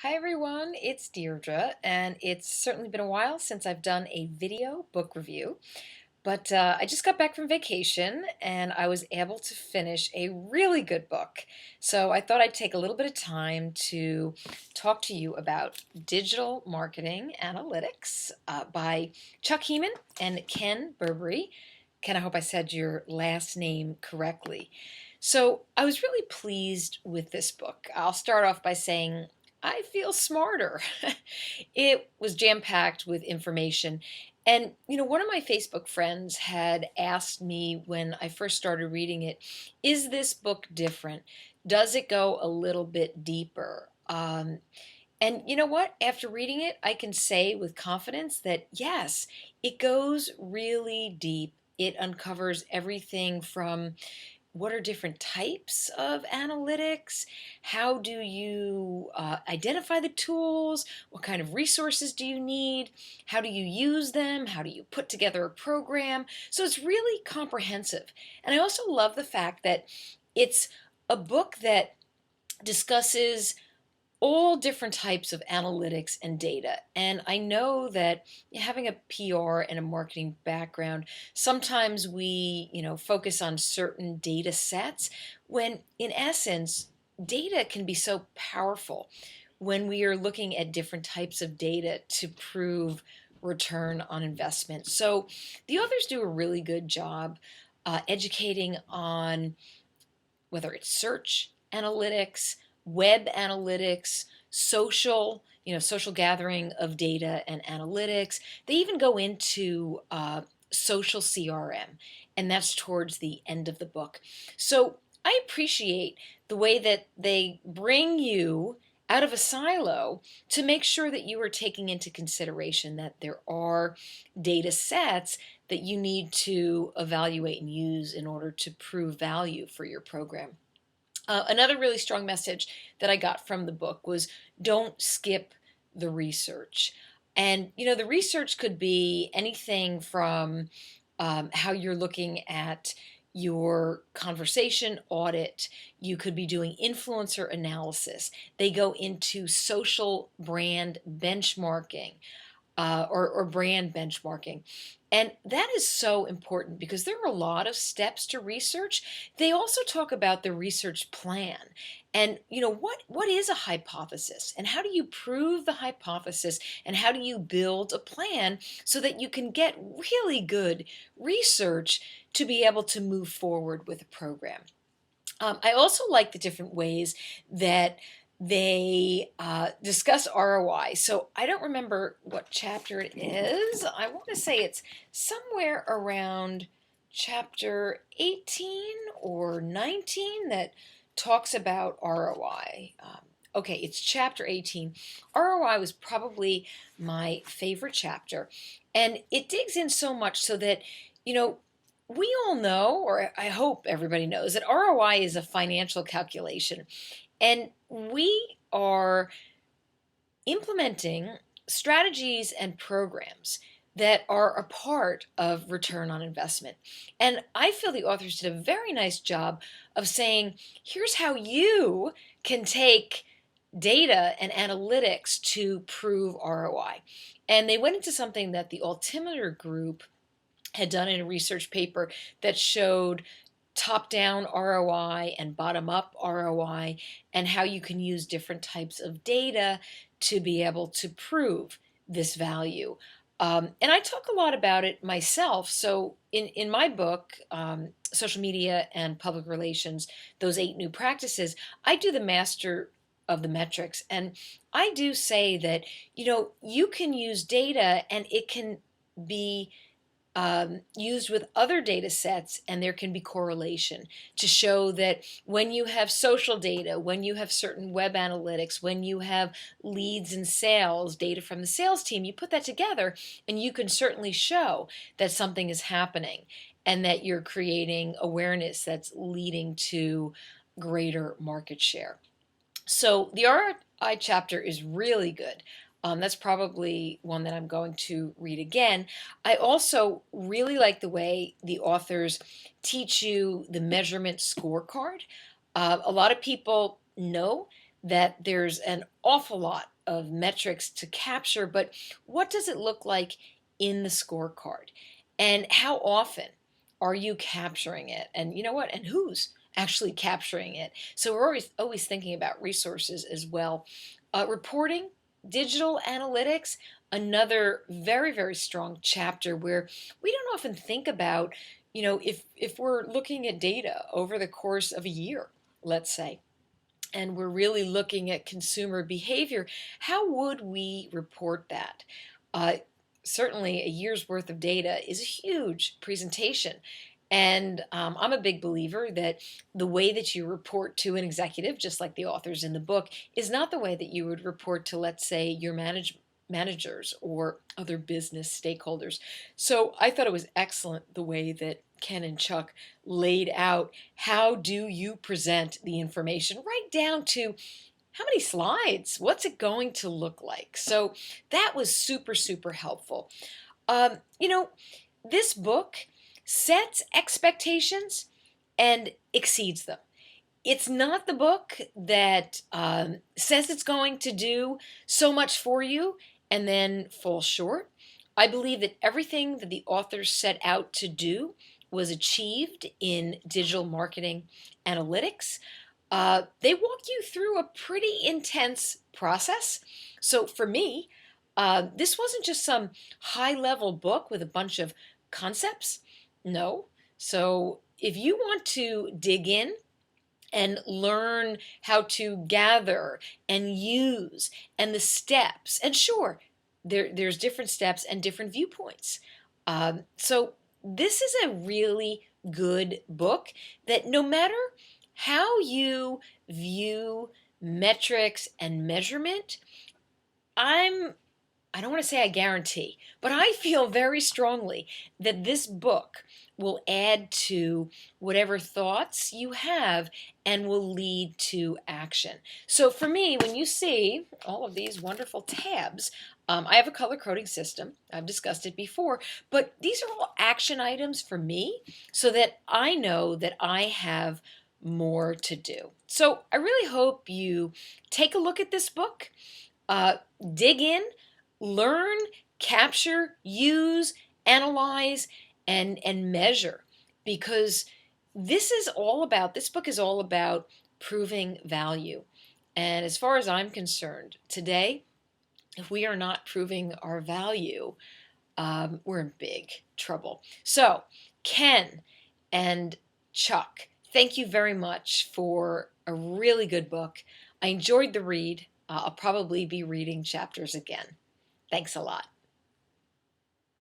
Hi everyone, it's Deirdre, and it's certainly been a while since I've done a video book review. But I just got back from vacation and I was able to finish a really good book. So I thought I'd take a little bit of time to talk to you about Digital Marketing Analytics by Chuck Hemann and Ken Burbary. Ken, I hope I said your last name correctly. So I was really pleased with this book. I'll start off by saying I feel smarter. It was jam-packed with information. And, one of my Facebook friends had asked me when I first started reading it, is this book different? Does it go a little bit deeper? And you know what? After reading it, I can say with confidence that yes, it goes really deep. It uncovers everything from what are different types of analytics? How do you identify the tools? What kind of resources do you need? How do you use them? How do you put together a program? So it's really comprehensive. And I also love the fact that it's a book that discusses all different types of analytics and data. And I know that having a PR and a marketing background, sometimes we, focus on certain data sets when in essence, data can be so powerful when we are looking at different types of data to prove return on investment. So the authors do a really good job educating on whether it's search analytics, web analytics, social gathering of data and analytics. They even go into social CRM, and that's towards the end of the book. So I appreciate the way that they bring you out of a silo to make sure that you are taking into consideration that there are data sets that you need to evaluate and use in order to prove value for your program. Another really strong message that I got from the book was don't skip the research. And, the research could be anything from how you're looking at your conversation audit. You could be doing influencer analysis. They go into social brand benchmarking or brand benchmarking. And that is so important because there are a lot of steps to research. They also talk about the research plan and what is a hypothesis and how do you prove the hypothesis and how do you build a plan so that you can get really good research to be able to move forward with a program. I also like the different ways that they discuss ROI. So I don't remember what chapter it is. I want to say it's somewhere around chapter 18 or 19 that talks about ROI. Okay, it's chapter 18. ROI was probably my favorite chapter. And it digs in so much so that, you know, we all know, or I hope everybody knows, that ROI is a financial calculation. And we are implementing strategies and programs that are a part of return on investment. And I feel the authors did a very nice job of saying, here's how you can take data and analytics to prove ROI. And they went into something that the Altimeter Group had done in a research paper that showed top-down ROI and bottom-up ROI and how you can use different types of data to be able to prove this value. And I talk a lot about it myself. So in my book, Social Media and Public Relations, those 8 new practices, I do the master of the metrics. And I do say that, you can use data and it can be used with other data sets, and there can be correlation to show that when you have social data, when you have certain web analytics, when you have leads and sales data from the sales team, you put that together and you can certainly show that something is happening and that you're creating awareness that's leading to greater market share. So the RI chapter is really good. That's probably one that I'm going to read again. I also really like the way the authors teach you the measurement scorecard. A lot of people know that there's an awful lot of metrics to capture, but what does it look like in the scorecard? And how often are you capturing it? And you know what? And who's actually capturing it? So we're always thinking about resources as well. Reporting, digital analytics, another very, very strong chapter where we don't often think about, if we're looking at data over the course of a year, let's say, and we're really looking at consumer behavior, how would we report that? Uh, Certainly, a year's worth of data is a huge presentation. And I'm a big believer that the way that you report to an executive, just like the authors in the book, is not the way that you would report to, let's say, your managers or other business stakeholders. So I thought it was excellent the way that Ken and Chuck laid out how do you present the information right down to how many slides, what's it going to look like. So that was super, super helpful. um, you know this book sets expectations and exceeds them. It's not the book that says it's going to do so much for you and then falls short. I believe that everything that the authors set out to do was achieved in digital marketing analytics. They walk you through a pretty intense process. So for me, this wasn't just some high level book with a bunch of concepts. No. So if you want to dig in and learn how to gather and use and the steps. And sure, there's different steps and different viewpoints. So this is a really good book that no matter how you view metrics and measurement, I'm I don't want to say I guarantee, but I feel very strongly that this book will add to whatever thoughts you have and will lead to action. So for me, when you see all of these wonderful tabs, I have a color coding system. I've discussed it before, but these are all action items for me so that I know that I have more to do. So I really hope you take a look at this book, uh, dig in, learn, capture, use, analyze, and measure, because this book is all about proving value. And as far as I'm concerned, today, if we are not proving our value, we're in big trouble. So, Ken and Chuck, thank you very much for a really good book. I enjoyed the read. I'll probably be reading chapters again. Thanks a lot.